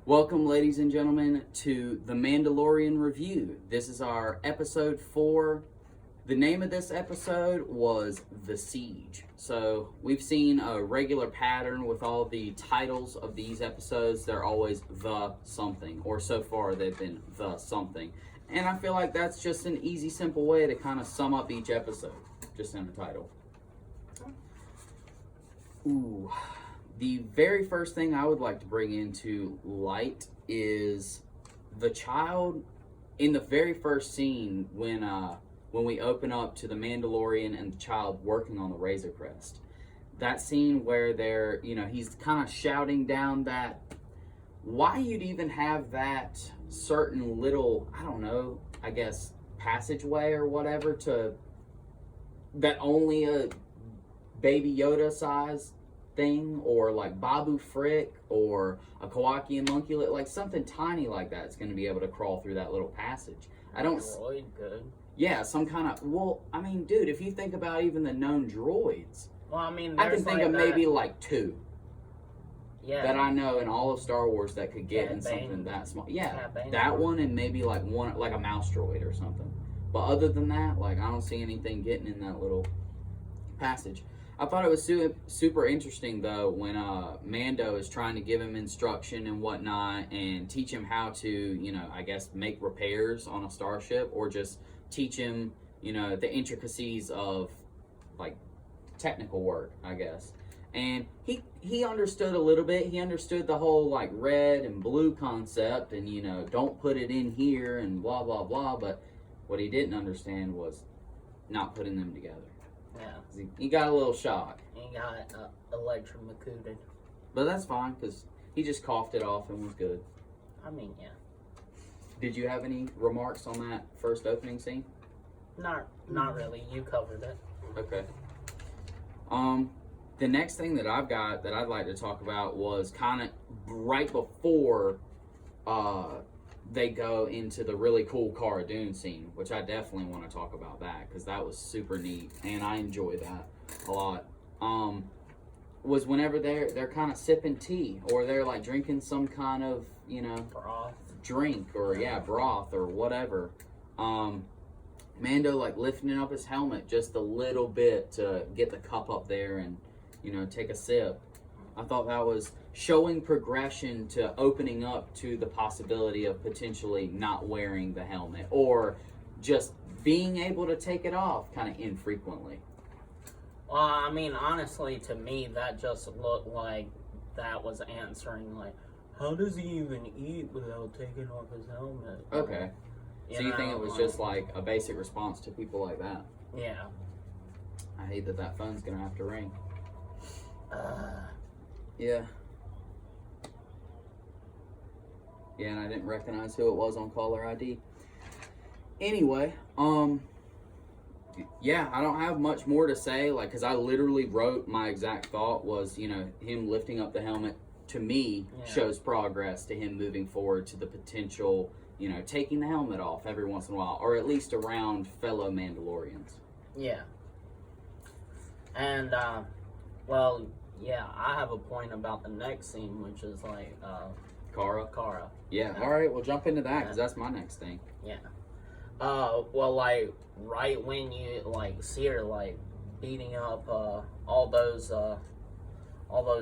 Welcome, ladies and gentlemen, to the Mandalorian review. This is our episode 4. The name of this episode was The Siege. So we've seen a regular pattern with all the titles of these episodes. They're always the something, or so far they've been the something. And I feel like that's just an easy, simple way to kind of sum up each episode, just in the title. Ooh. The very first thing I would like to bring into light is the child in the very first scene when we open up to the Mandalorian and the child working on the Razor Crest. That scene where he's kind of shouting down that, why you'd even have that certain little, I don't know, I guess passageway or whatever to that only a Baby Yoda size thing, or like Babu Frick or a Kowakian monkey, like something tiny like that is going to be able to crawl through that little passage. I don't. Droid could. Yeah, some kind of. Well, I mean, dude, if you think about even the known droids, well, I mean, I can think of maybe like 2. Yeah. That I know in all of Star Wars that could get in something that small. Yeah, that one and maybe like one, like a mouse droid or something. But other than that, like I don't see anything getting in that little passage. I thought it was super interesting, though, when Mando is trying to give him instruction and whatnot and teach him how to, I guess, make repairs on a starship, or just teach him, the intricacies of, like, technical work, I guess. And he understood a little bit. He understood the whole, like, red and blue concept and, don't put it in here and blah, blah, blah. But what he didn't understand was not putting them together. Yeah. He got a little shock. He got electrocuted. But that's fine, because he just coughed it off and was good. I mean, yeah. Did you have any remarks on that first opening scene? Not really. You covered it. Okay. The next thing that I've got that I'd like to talk about was kind of right before they go into the really cool Cara Dune scene, which I definitely want to talk about that, because that was super neat, and I enjoy that a lot. Was whenever they're kind of sipping tea, or they're like drinking some kind of, broth. Drink, or broth or whatever. Mando like lifting up his helmet just a little bit to get the cup up there and, take a sip. I thought that was showing progression to opening up to the possibility of potentially not wearing the helmet, or just being able to take it off kind of infrequently. Well, I mean, honestly, to me, that just looked like that was answering, like, how does he even eat without taking off his helmet? Okay. So you think it was just like a basic response to people like that? Yeah. I hate that phone's going to have to ring. Yeah. Yeah, and I didn't recognize who it was on caller ID. Anyway, yeah, I don't have much more to say, like, because I literally wrote my exact thought was, him lifting up the helmet, to me, shows progress to him moving forward to the potential, taking the helmet off every once in a while, or at least around fellow Mandalorians. Yeah. And, well, yeah, I have a point about the next scene, which is like, Cara. Yeah. All right. We'll jump into that, because that's my next thing. Yeah. Well, like right when you like see her like beating up all those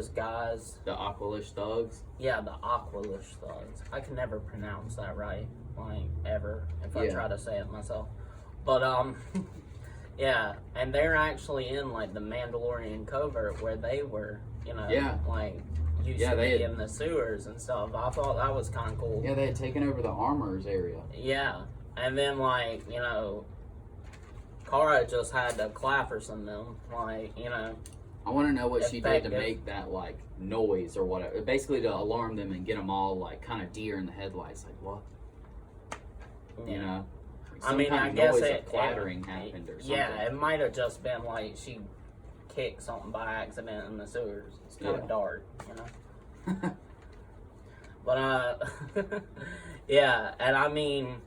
guys. The Aqualish thugs. Yeah, the Aqualish thugs. I can never pronounce that right, like ever, if I try to say it myself. But yeah, and they're actually in like the Mandalorian covert where they were, like used to be in the sewers and stuff. I thought that was kind of cool. Yeah, they had taken over the armorers area. Yeah, and then like Cara just had to Clapperson them, like I want to know what she did to make that like noise or whatever. Basically to alarm them and get them all like kind of deer in the headlights. Like what? Yeah. I mean, I guess clattering happened or something. Yeah, it might have just been like she kicked something by accident in the sewers. It's kind of dark, But yeah, and I mean,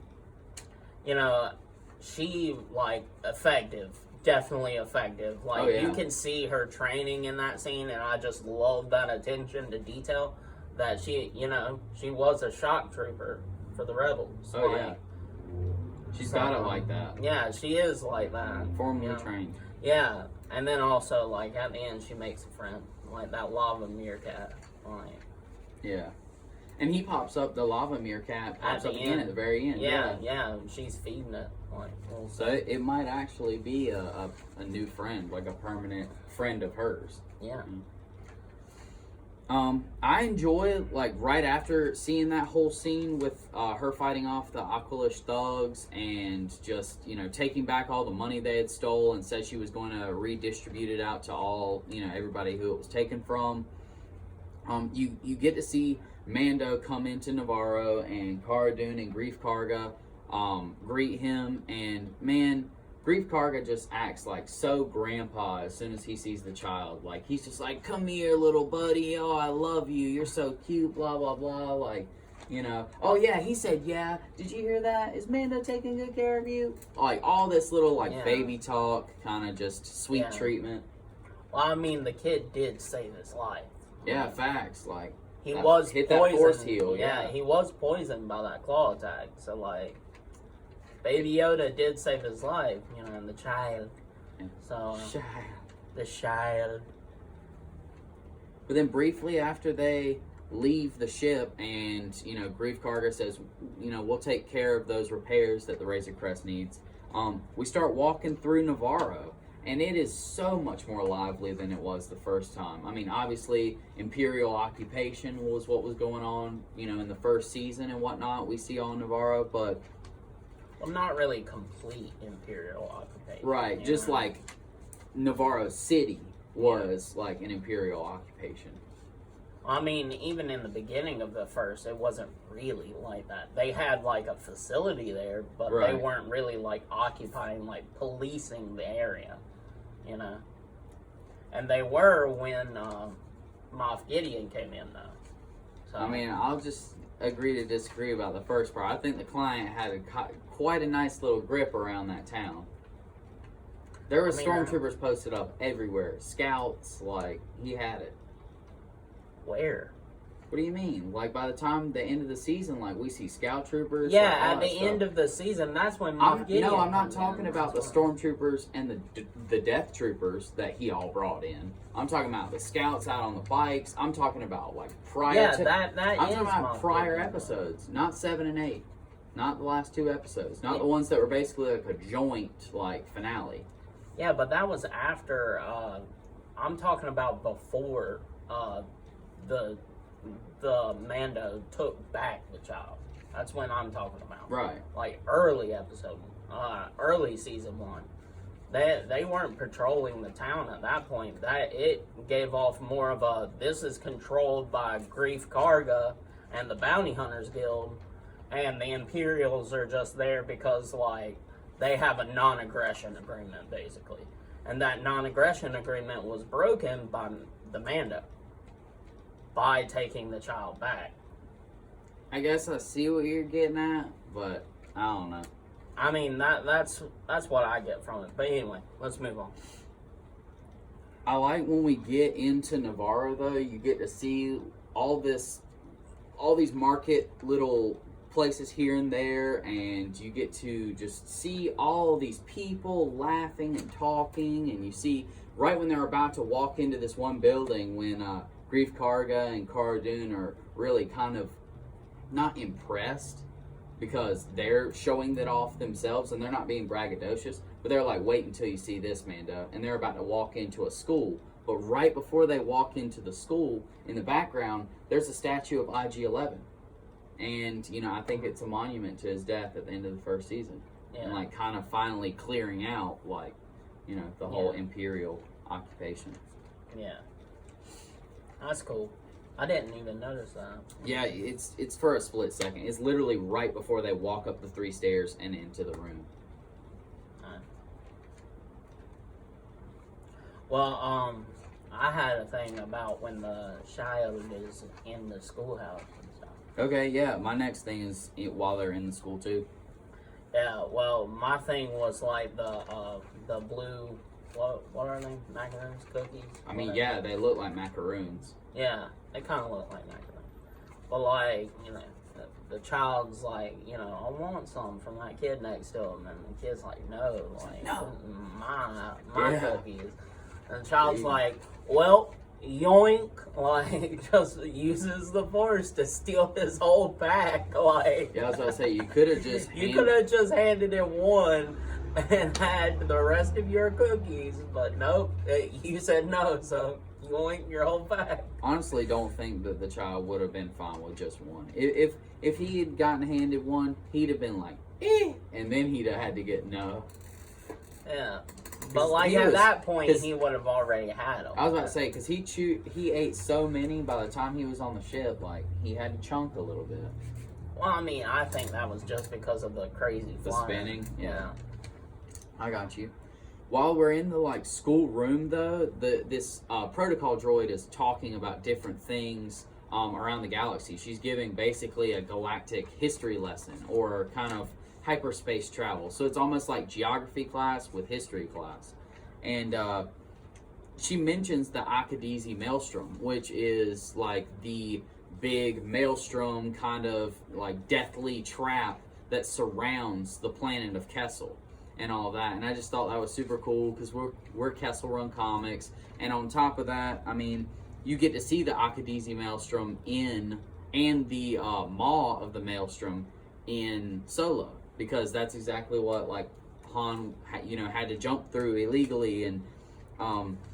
she like effective. Definitely effective. Like you can see her training in that scene, and I just love that attention to detail. that she was a shock trooper for the rebels. Oh, yeah. She's got it like that. Yeah, she is like that. Formally trained. Yeah, and then also, like, at the end, she makes a friend. Like, that lava meerkat. Like, yeah. And he pops up, the lava meerkat pops up again at the very end. Yeah, she's feeding it. Like, so it might actually be a new friend, like a permanent friend of hers. Yeah. I enjoy, like, right after seeing that whole scene with her fighting off the Aqualish thugs and just, taking back all the money they had stole and said she was going to redistribute it out to all, everybody who it was taken from. You get to see Mando come into Navarro and Cara Dune and Greef Karga greet him, and man, Greef Karga just acts like so grandpa as soon as he sees the child. Like, he's just like, come here, little buddy. Oh, I love you. You're so cute, blah, blah, blah. Like, oh, yeah, he said, yeah. Did you hear that? Is Mando taking good care of you? Like, all this little, baby talk, kind of just sweet treatment. Well, I mean, the kid did save his life. Yeah, facts. Like, he was hit poisoned. That force heal. Yeah, he was poisoned by that claw attack. So, like, Baby Yoda did save his life, and the child. So, the child. But then briefly after they leave the ship and, Greef Karga says, we'll take care of those repairs that the Razor Crest needs. We start walking through Navarro, and it is so much more lively than it was the first time. I mean, obviously, Imperial occupation was what was going on, in the first season and whatnot. We see on Navarro, but... Well, not really complete Imperial occupation. Right, just like Navarro City was like an Imperial occupation. I mean, even in the beginning of the first, it wasn't really like that. They had like a facility there, but they weren't really like occupying, like policing the area, And they were when Moff Gideon came in, though. So, I mean, I'll just agree to disagree about the first part. I think the client had quite a nice little grip around that town. There were stormtroopers posted up everywhere. Scouts, like, he had it. Where? What do you mean? Like, by the time the end of the season, like, we see scout troopers. Yeah, at the end of the season, that's when Moff Gideon No, I'm not talking about the stormtroopers and the death troopers that he all brought in. I'm talking about the scouts out on the bikes. I'm talking about, like, prior episodes, not 7 and 8. Not the last 2 episodes. Not the ones that were basically like a joint, like, finale. Yeah, but that was after, I'm talking about before the Mando took back the child. That's when I'm talking about. Right. Like, early season 1. They weren't patrolling the town at that point. That it gave off more of a, this is controlled by Greef Karga and the Bounty Hunters Guild, and the Imperials are just there because, like, they have a non-aggression agreement, basically. And that non-aggression agreement was broken by the Mando by taking the child back. I guess I see what you're getting at, but I don't know. I mean, that's what I get from it. But anyway, let's move on. I like when we get into Navarro, though, you get to see all these market little places here and there, and you get to just see all these people laughing and talking, and you see right when they're about to walk into this one building when Greef Karga and Cara Dune are really kind of not impressed because they're showing that off themselves and they're not being braggadocious, but they're like, wait until you see this, Mando, and they're about to walk into a school. But right before they walk into the school, in the background, there's a statue of IG-11. And, I think it's a monument to his death at the end of the first season. Yeah. And, like, kind of finally clearing out, like, the whole Imperial occupation. Yeah. That's cool. I didn't even notice that. Yeah, it's for a split second. It's literally right before they walk up the 3 stairs and into the room. Well, I had a thing about when the child is in the schoolhouse and stuff. Okay, yeah. My next thing is while they're in the school too. Yeah. Well, my thing was like the blue. What are they? Macaroons, cookies. I mean, yeah, they look like macaroons. Yeah, they kind of look like macaroons. But like, the child's like, I want some from that kid next to him, and the kid's like, no, like, no, my cookies. And the child's like, well, yoink, like, just uses the force to steal his whole pack, like. Yeah, I was about to say, you could have just handed him one and had the rest of your cookies, but nope, you said no, so yoink your whole pack. Honestly, don't think that the child would have been fine with just one. If he had gotten handed one, he'd have been like, and then he'd have had to get no. Yeah. But like at that point, he would have already had them. I was about to say, because he ate so many by the time he was on the ship, like, he had to chunk a little bit. Well, I mean, I think that was just because of the crazy flying. Spinning, yeah. I got you. While we're in the, like, school room, though, this protocol droid is talking about different things around the galaxy. She's giving basically a galactic history lesson, or kind of hyperspace travel. So it's almost like geography class with history class. And she mentions the Akadezi Maelstrom, which is like the big maelstrom kind of like deathly trap that surrounds the planet of Kessel and all that. And I just thought that was super cool because we're Kessel Run comics. And on top of that, I mean, you get to see the Akadezi Maelstrom and the maw of the Maelstrom in Solo, because that's exactly what like Han had to jump through illegally. And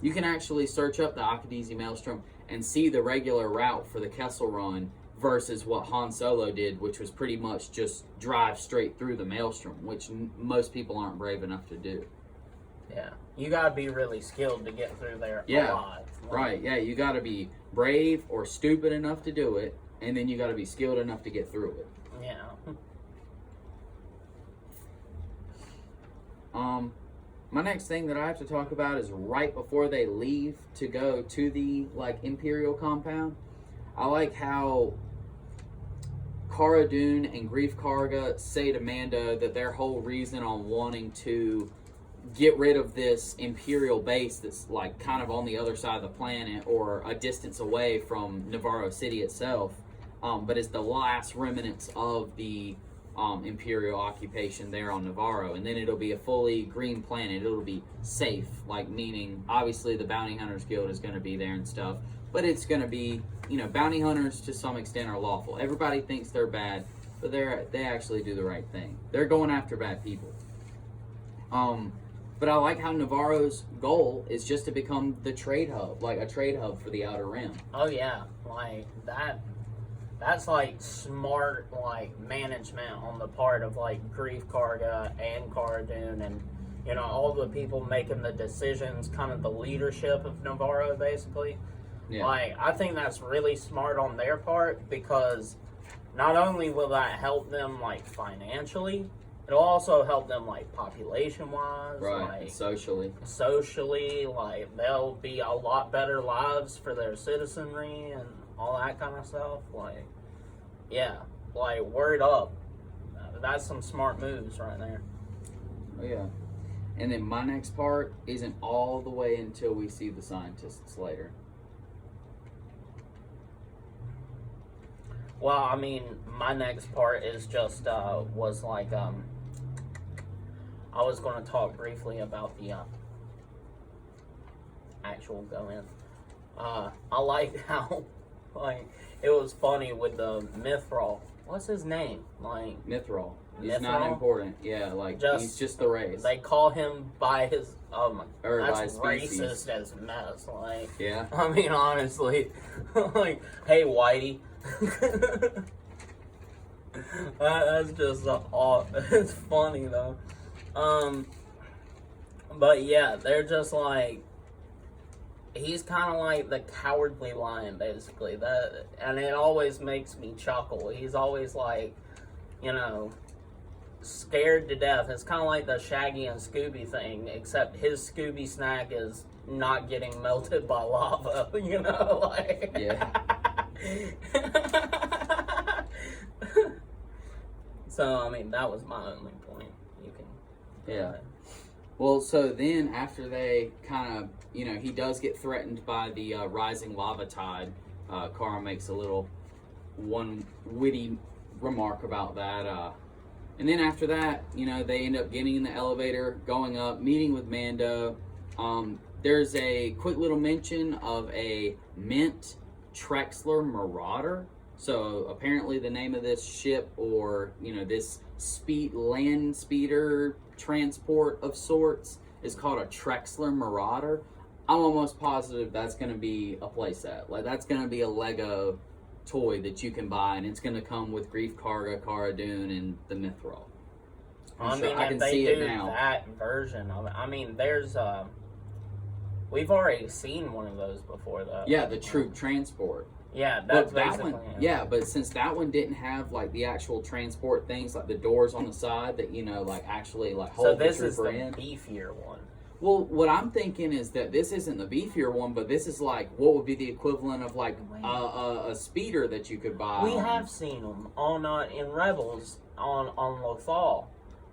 you can actually search up the Akadezi Maelstrom and see the regular route for the Kessel Run versus what Han Solo did, which was pretty much just drive straight through the Maelstrom, which most people aren't brave enough to do. Yeah, you gotta be really skilled to get through there alive. Right, yeah, you gotta be brave or stupid enough to do it, and then you gotta be skilled enough to get through it. Yeah. My next thing that I have to talk about is right before they leave to go to the like Imperial compound. I like how Cara Dune and Grief Karga say to Mando that their whole reason on wanting to get rid of this Imperial base that's like kind of on the other side of the planet or a distance away from Navarro City itself, but is the last remnants of the Imperial occupation there on Navarro, and then it'll be a fully green planet. It'll be safe, like meaning obviously the Bounty Hunters Guild is going to be there and stuff, but it's going to be, bounty hunters to some extent are lawful. Everybody thinks they're bad, but they actually do the right thing. They're going after bad people. But I like how Navarro's goal is just to become the trade hub, like a trade hub for the Outer Rim. Oh yeah, like that. That's like smart like management on the part of like Grief Karga and Cara Dune and all the people making the decisions, kind of the leadership of Navarro basically. Yeah. Like I think that's really smart on their part, because not only will that help them like financially, it'll also help them like population wise, right? Like, socially, like they'll be a lot better lives for their citizenry and all that kind of stuff. Like, yeah, like word up. That's some smart moves right there. Oh, yeah. And then my next part isn't all the way until we see the scientists later. Well, I mean, my next part is just was like I was going to talk briefly about the actual go-in. I like how like it was funny with the Mithril. What's his name? Like Mithril. He's not important. Yeah, like he's just the race. They call him by his that's racist as mess. Like, yeah. I mean, honestly, like, hey, Whitey. That's just it's funny though. But yeah, they're just like, he's kind of like the cowardly lion, basically. And it always makes me chuckle. He's always like, scared to death. It's kind of like the Shaggy and Scooby thing, except his Scooby snack is not getting melted by lava. Like. Yeah. So, I mean, that was my only point. You can... Yeah. Well, so then after they kind of, he does get threatened by the rising lava tide. Cara makes a little one witty remark about that. And then after that, you know, they end up getting in the elevator, going up, meeting with Mando. There's a quick little mention of a Mint Trexler Marauder. So apparently the name of this ship, or, you know, this land speeder transport of sorts, is called a Trexler Marauder. I'm almost positive that's going to be a playset. Like, that's going to be a Lego toy that you can buy, and it's going to come with Grief Karga, Cara Dune, and the Mithril. I mean, if they do that version of it, I mean, there's we've already seen one of those before, though. Yeah, the troop transport. Yeah, that's basically that one. Yeah, but since that one didn't have like the actual transport things, like the doors on the side that, you know, like actually like hold the trooper in. So this is the beefier one. Well, what I'm thinking is that this isn't the beefier one, but this is like what would be the equivalent of like a speeder that you could buy. We have seen them on in Rebels on Lothal.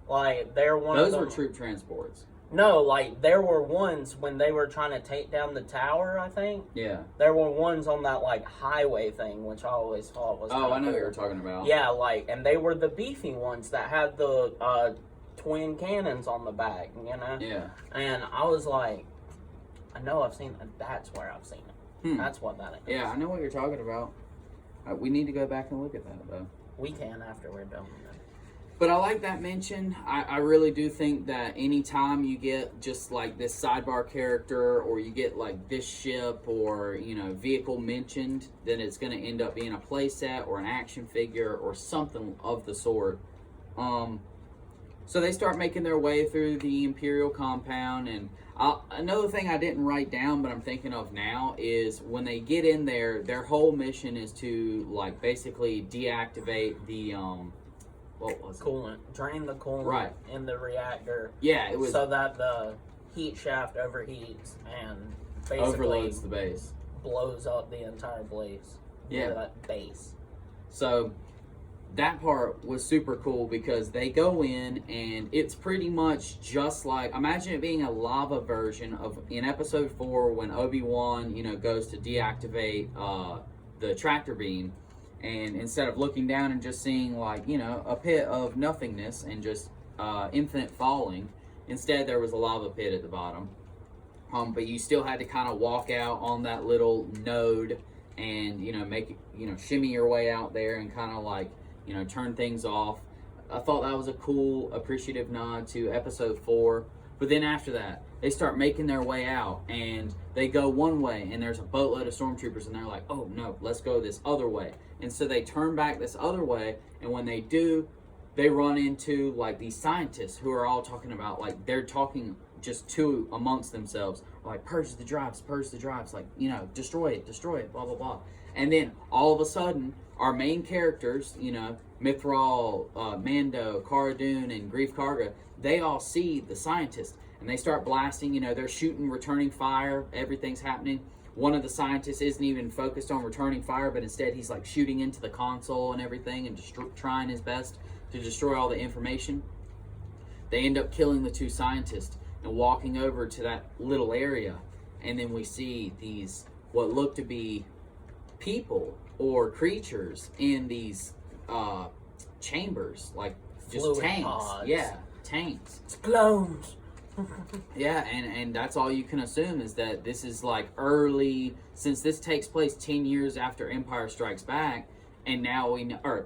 Like, they're one of those them. were troop transports. No, like, there were ones when they were trying to take down the tower, I think. Yeah. There were ones on that, like, highway thing, which I always thought was I know cool. what you're talking about. Yeah, like, and they were the beefy ones that had the twin cannons on the back, you know? Yeah. And I was like, I know I've seen it. That's where I've seen it. That's what that is. Yeah, I know what you're talking about. We need to go back and look at that, though. We can after we're done with it. But I like that mention. I really do think that anytime you get just like this sidebar character, or you get like this ship or, you know, vehicle mentioned, then it's going to end up being a playset or an action figure or something of the sort. So they start making their way through the Imperial compound, and another thing I didn't write down but I'm thinking of now is when they get in there, their whole mission is to like basically deactivate the what was it? Coolant. Drain the coolant in the reactor. Yeah, it was. So that the heat shaft overheats and basically overloads the base. Blows up the entire base. Yeah. That base. So that part was super cool because they go in and it's pretty much just like, imagine it being a lava version of in episode 4 when Obi-Wan, you know, goes to deactivate the tractor beam. And instead of looking down and just seeing, like, you know, a pit of nothingness and just infinite falling, instead there was a lava pit at the bottom. But you still had to kind of walk out on that little node and, you know, make it, you know, shimmy your way out there and kind of like, you know, turn things off. I thought that was a cool, appreciative nod to episode 4. But then after that, they start making their way out, and they go one way, and there's a boatload of stormtroopers, and they're like, oh, no, let's go this other way. And so they turn back this other way, and when they do, they run into, like, these scientists who are all talking about, like, they're talking just amongst themselves, like, purge the drives, like, you know, destroy it, blah, blah, blah. And then, all of a sudden, our main characters, you know, Mithril, Mando, Cara Dune, and Grief Karga, they all see the scientists, and they start blasting, you know, they're shooting, returning fire, everything's happening. One of the scientists isn't even focused on returning fire, but instead he's like shooting into the console and everything and trying his best to destroy all the information. They end up killing the 2 scientists and walking over to that little area, and then we see these, what look to be people or creatures in these chambers, like just fluid tanks. pods. Yeah, tanks. It's clones. Yeah, and that's all you can assume is that this is like early, since this takes place 10 years after Empire Strikes Back, and now we know,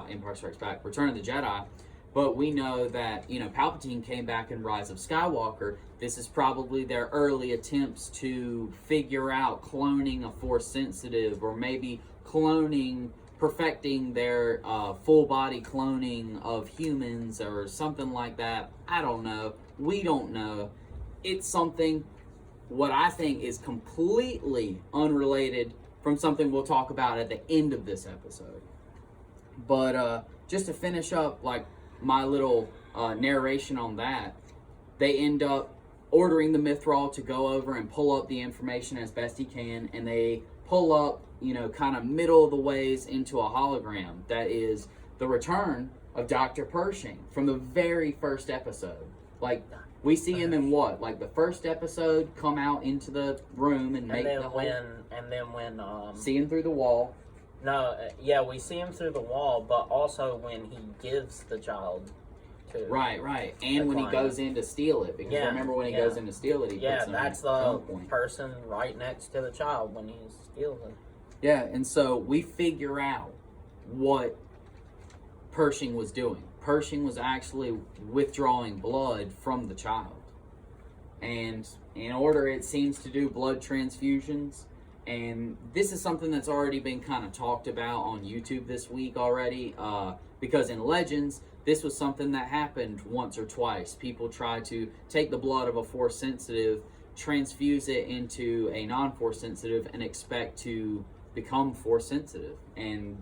Empire Strikes Back, Return of the Jedi, but we know that, you know, Palpatine came back in Rise of Skywalker. This is probably their early attempts to figure out cloning a Force sensitive, or maybe perfecting their full body cloning of humans or something like that. I don't know. We don't know. It's something, what I think is completely unrelated from something we'll talk about at the end of this episode. But just to finish up, like, my little narration on that, they end up ordering the Mithril to go over and pull up the information as best he can, and they pull up, you know, kind of middle of the ways into a hologram that is the return of Dr. Pershing from the very first episode. Like, we see him in what? Like, the first episode, come out into the room and make the whole... And then when see him through the wall. No, yeah, we see him through the wall, but also when he gives the child to. Right. And when he goes in to steal it, because remember when he goes in to steal it, he puts him that's the person right next to the child when he steals it. Yeah, and so we figure out what Pershing was doing. Pershing was actually withdrawing blood from the child. And in order, it seems, to do blood transfusions. And this is something that's already been kind of talked about on YouTube this week already. Because in Legends, this was something that happened once or twice. People try to take the blood of a Force sensitive, transfuse it into a non-Force sensitive, and expect to become Force sensitive. And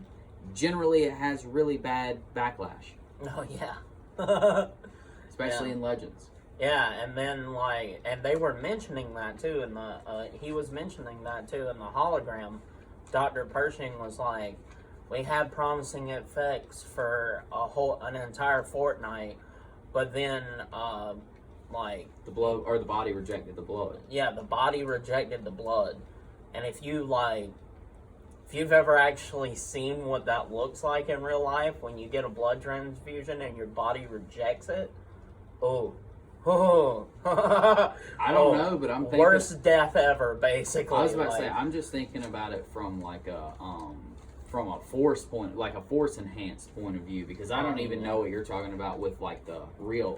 generally, it has really bad backlash. Oh, yeah. Especially in Legends. Yeah, and then, and they were mentioning that, too, in the, he was mentioning that, too, in the hologram. Dr. Pershing was like, we had promising effects for an entire fortnight, but then, the blood, or the body rejected the blood. Yeah, the body rejected the blood. And if you've ever actually seen what that looks like in real life, when you get a blood transfusion and your body rejects it, I don't know, but I'm thinking worst death ever, basically. I was about to say, I'm just thinking about it from from a Force point, like a Force enhanced point of view, because I don't even know what you're talking about with the real,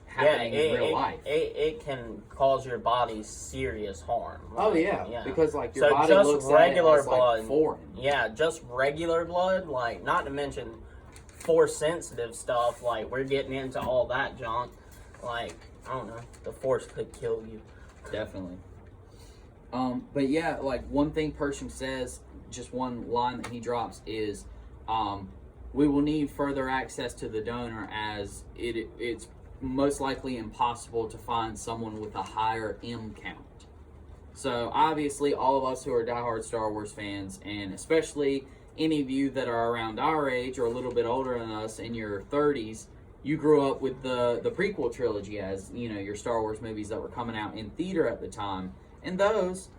happening in real life. It can cause your body serious harm. Because your body looks regular at it as blood, foreign. Yeah, just regular blood, not to mention Force sensitive stuff. We're getting into all that junk. I don't know, the Force could kill you. Definitely. But yeah, one thing Pershing says, just one line that he drops is, we will need further access to the donor, as it's most likely impossible to find someone with a higher M count. So obviously all of us who are diehard Star Wars fans, and especially any of you that are around our age or a little bit older than us, in your 30s, you grew up with the prequel trilogy as, your Star Wars movies that were coming out in theater at the time. And those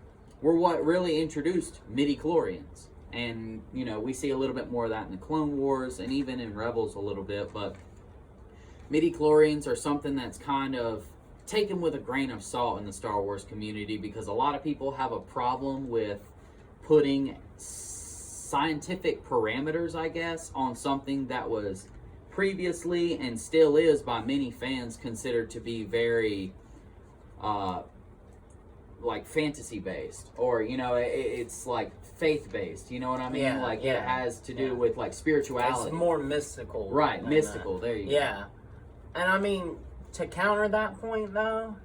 were what really introduced midi-chlorians. And, we see a little bit more of that in the Clone Wars and even in Rebels a little bit. But midi-chlorians are something that's kind of taken with a grain of salt in the Star Wars community, because a lot of people have a problem with putting scientific parameters, I guess, on something that was previously and still is by many fans considered to be very fantasy based, or it's faith based, you know what I mean? It has to do with spirituality. It's more mystical, right? Mystical. There you go. And I mean, to counter that point though,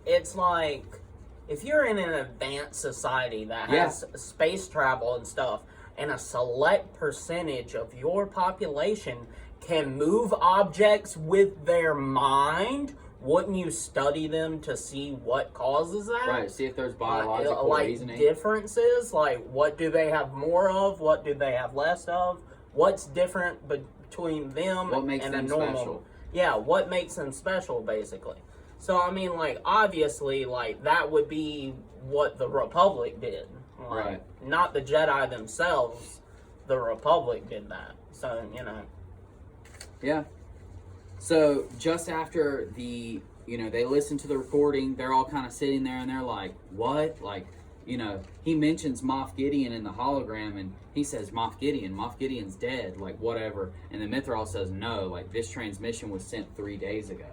it's if you're in an advanced society that has space travel and stuff, and a select percentage of your population can move objects with their mind, wouldn't you study them to see what causes that? Right, see if there's biological reasoning. Differences, what do they have more of, what do they have less of, what's different between them and a normal. Special? Yeah, what makes them special, basically. So, I mean, obviously, that would be what the Republic did. Right. Not the Jedi themselves, the Republic did that. So, Yeah. So just after they listen to the recording, they're all kind of sitting there and they're like, what? He mentions Moff Gideon in the hologram, and he says, Moff Gideon's dead, whatever. And then Mythrol says, no, this transmission was sent 3 days ago.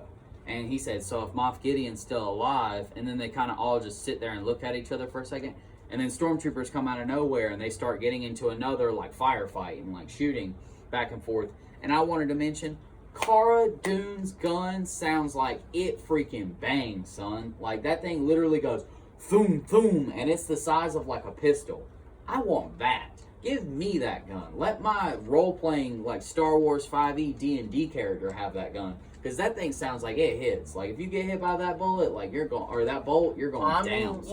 And he said, so if Moff Gideon's still alive, and then they kind of all just sit there and look at each other for a second, and then stormtroopers come out of nowhere and they start getting into another firefight and shooting back and forth. And I wanted to mention, Cara Dune's gun sounds like it freaking bangs, son. That thing literally goes thoom thoom, and it's the size of a pistol. I want that. Give me that gun. Let my role-playing Star Wars 5e D&D character have that gun, because that thing sounds like it hits. If you get hit by that bullet, you're going, or that bolt, you're going down.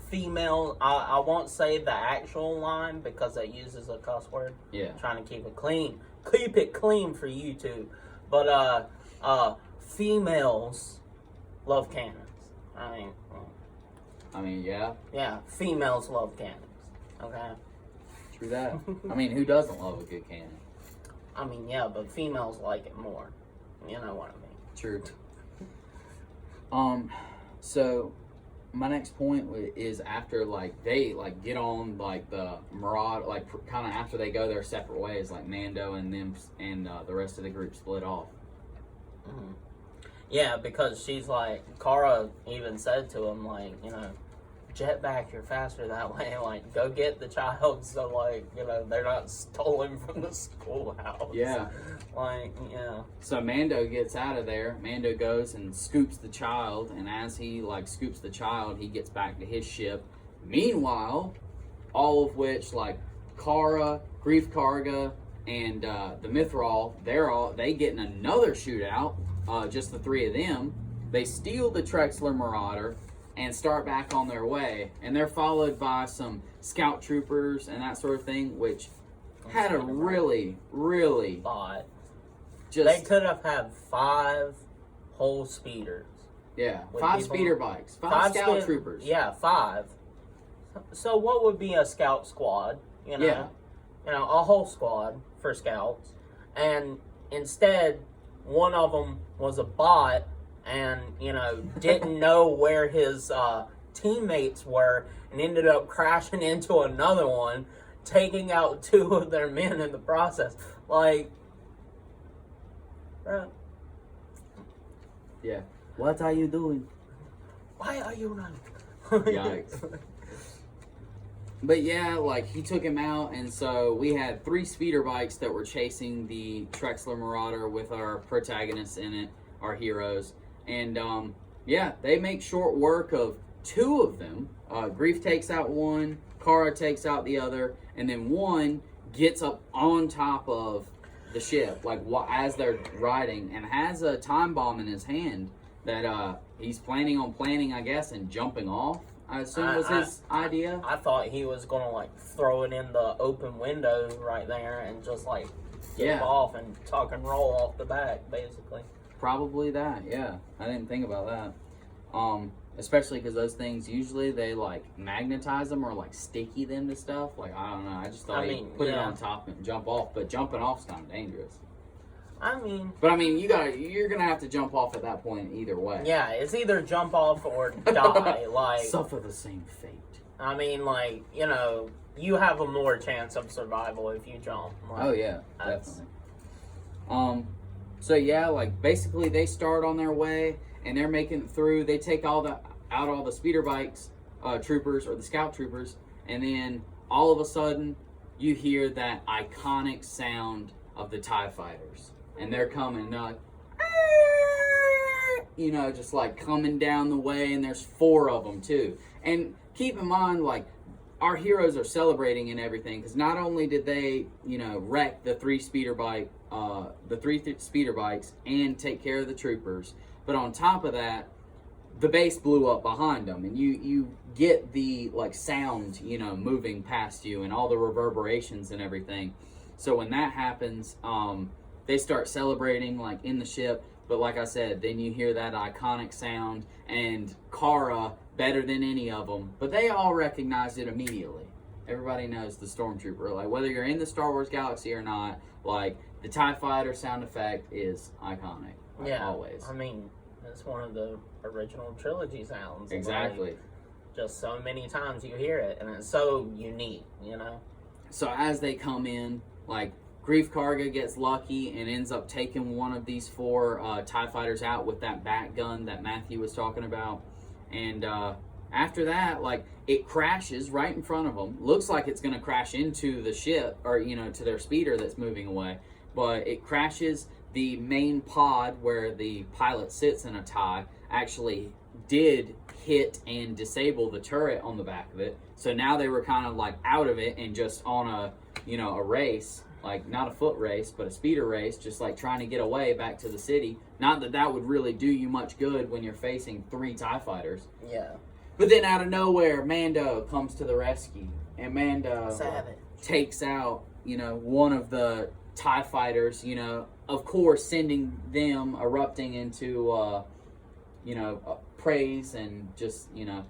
Female, I won't say the actual line because it uses a cuss word. Yeah. Trying to keep it clean. Keep it clean for YouTube. But, females love cannons. I mean, yeah. Yeah, females love cannons. Okay. True that. I mean, who doesn't love a good cannon? I mean, yeah, but females like it more. You know what I mean? True. So my next point is after like they like get on like the Marauder, like kind of after they go their separate ways, like Mando and them and the rest of the group split off. Mm-hmm. Yeah, because she's like, Cara even said to him, like, you know, jet back, you're faster that way. Like, go get the child so, like, you know, they're not stolen from the schoolhouse. Yeah. Like, yeah. So Mando gets out of there. Mando goes and scoops the child, and as he, like, scoops the child, he gets back to his ship. Meanwhile, all of which, like, Cara, Grief Karga, and the Mithral, they get in another shootout, just the three of them. They steal the Trexler Marauder and start back on their way. And they're followed by some scout troopers and that sort of thing, which had a really, really... But just, they could have had 5 whole speeders. Yeah, 5 speeder bikes, 5 scout troopers. Yeah, 5. So what would be a scout squad? You know? Yeah. You know, a whole squad for scouts. And instead, one of them was a bot and, you know, didn't know where his teammates were and ended up crashing into another one, taking out 2 of their men in the process. Like, bro. Yeah. What are you doing? Why are you running? Yikes. But yeah, like, he took him out, and so we had 3 speeder bikes that were chasing the Trexler Marauder with our protagonists in it, our heroes. And, yeah, they make short work of 2 of them. Grief takes out one, Cara takes out the other, and then one gets up on top of the ship, like, as they're riding, and has a time bomb in his hand that he's planning on planting, I guess, and jumping off. I assume was his idea. I thought he was gonna like throw it in the open window right there and just like get off and tuck and roll off the back, basically. Probably that, yeah. I didn't think about that. Especially because those things usually they like magnetize them or like sticky them to stuff. Like I don't know. I just thought he'd put it on top and jump off, but jumping off's kind of dangerous. But I mean, you're gonna have to jump off at that point either way. Yeah, it's either jump off or die. Like suffer the same fate. I mean, like, you know, you have a more chance of survival if you jump. Like, oh yeah, definitely. So yeah, like basically they start on their way and they're making it through. They take all the speeder bikes, troopers or the scout troopers, and then all of a sudden you hear that iconic sound of the TIE fighters. And they're coming, like, you know, just like coming down the way, and there's 4 of them too. And keep in mind, like, our heroes are celebrating and everything, because not only did they, you know, wreck the 3 speeder bikes and take care of the troopers, but on top of that, the base blew up behind them, and you get the like sound, you know, moving past you and all the reverberations and everything. So when that happens, they start celebrating, like, in the ship. But like I said, then you hear that iconic sound, and Cara, better than any of them. But they all recognized it immediately. Everybody knows the Stormtrooper. Like, whether you're in the Star Wars galaxy or not, like, the TIE Fighter sound effect is iconic. Like, yeah, always. I mean, it's one of the original trilogy sounds. Exactly. Like, just so many times you hear it, and it's so unique, you know? So as they come in, like, Grief Karga gets lucky and ends up taking one of these 4 TIE fighters out with that bat gun that Matthew was talking about. And after that, like, it crashes right in front of them. Looks like it's going to crash into the ship, or, you know, to their speeder that's moving away. But it crashes. The main pod where the pilot sits in a TIE actually did hit and disable the turret on the back of it. So now they were kind of like out of it and just on a, you know, a race. Like, not a foot race, but a speeder race, just like trying to get away back to the city. Not that that would really do you much good when you're facing 3 TIE fighters. Yeah. But then out of nowhere, Mando comes to the rescue. And Mando takes out, you know, one of the TIE fighters, you know, of course, sending them erupting into, you know, praise and just, you know,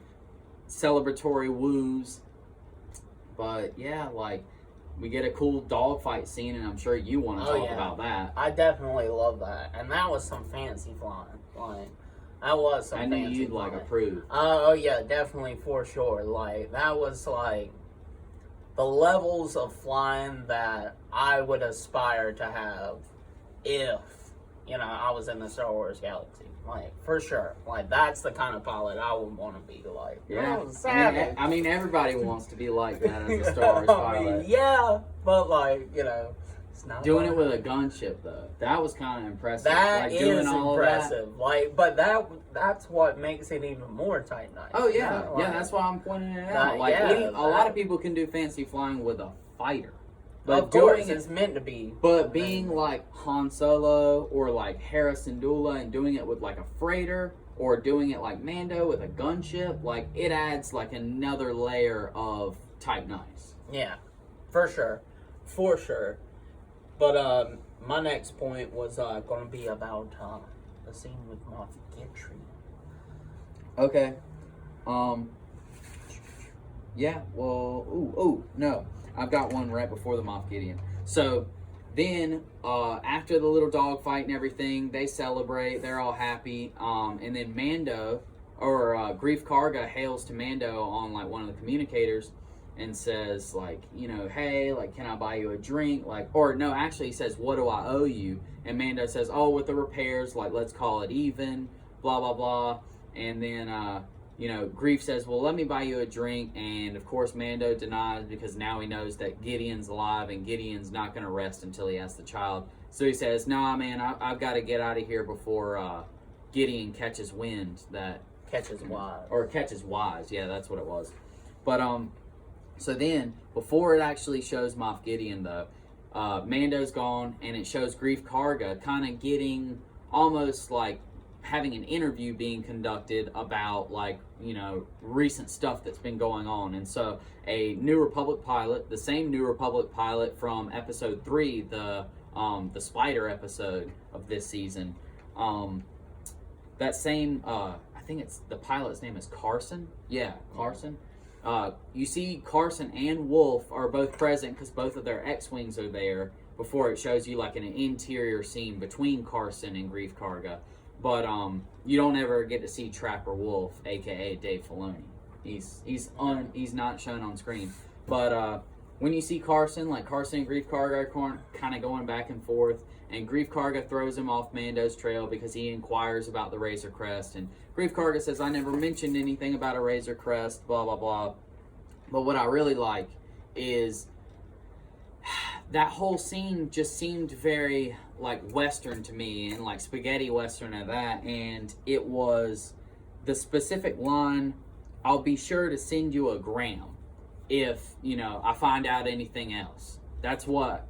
celebratory woos. But yeah, like we get a cool dogfight scene, and I'm sure you want to talk about that. I definitely love that, and that was some fancy flying. Like that was some. I knew fancy you'd flying. like approve. Oh yeah, definitely for sure. Like that was like the levels of flying that I would aspire to have if I was in the Star Wars galaxy. Like, for sure. Like, that's the kind of pilot I would want to be like. Yeah. I mean, everybody wants to be like that as a Star Wars pilot. Yeah, but, like, it's not doing it with a gunship, though. That was kind of impressive. That like, is impressive. Like, but that's what makes it even more tight nice. Oh, yeah. Like, that's why I'm pointing it out. Like, a lot of people can do fancy flying with a fighter. But of course, it's meant to be. But being like Han Solo or like Harrison Dula and doing it with like a freighter or doing it like Mando with a gunship, like it adds like another layer of type nice. Yeah, for sure. For sure. But my next point was going to be about the scene with Moff Gideon. Okay. Yeah, well, no. I've got one right before the Moff Gideon. So then, after the little dog fight and everything, they celebrate. They're all happy. And then Mando, or Greef Karga, hails to Mando on like one of the communicators and says like, hey, like, can I buy you a drink? Like, or no, actually he says, what do I owe you? And Mando says, oh, with the repairs, like, let's call it even. Blah blah blah. And then Greef says, well, let me buy you a drink. And, of course, Mando denies because now he knows that Gideon's alive and Gideon's not going to rest until he has the child. So he says, nah, man, I've got to get out of here before Gideon catches wind. Catches wise. Or catches wise. Yeah, that's what it was. But, so then, before it actually shows Moff Gideon, though, Mando's gone, and it shows Greef Karga kind of getting almost like having an interview being conducted about like recent stuff that's been going on. And so a New Republic pilot, the same New Republic pilot from episode 3, the spider episode of this season, that same I think it's the pilot's name is Carson. Yeah, Carson. You see Carson and Wolf are both present because both of their X-Wings are there before it shows you like an interior scene between Carson and Greef Karga. But you don't ever get to see Trapper Wolf, aka Dave Filoni. He's not shown on screen. But when you see Carson and Greef Karga are kind of going back and forth, and Greef Karga throws him off Mando's trail because he inquires about the Razor Crest, and Greef Karga says, I never mentioned anything about a Razor Crest, blah blah blah. But what I really like is that whole scene just seemed very like Western to me, and like spaghetti Western at that. And it was the specific line, I'll be sure to send you a gram if I find out anything else. That's what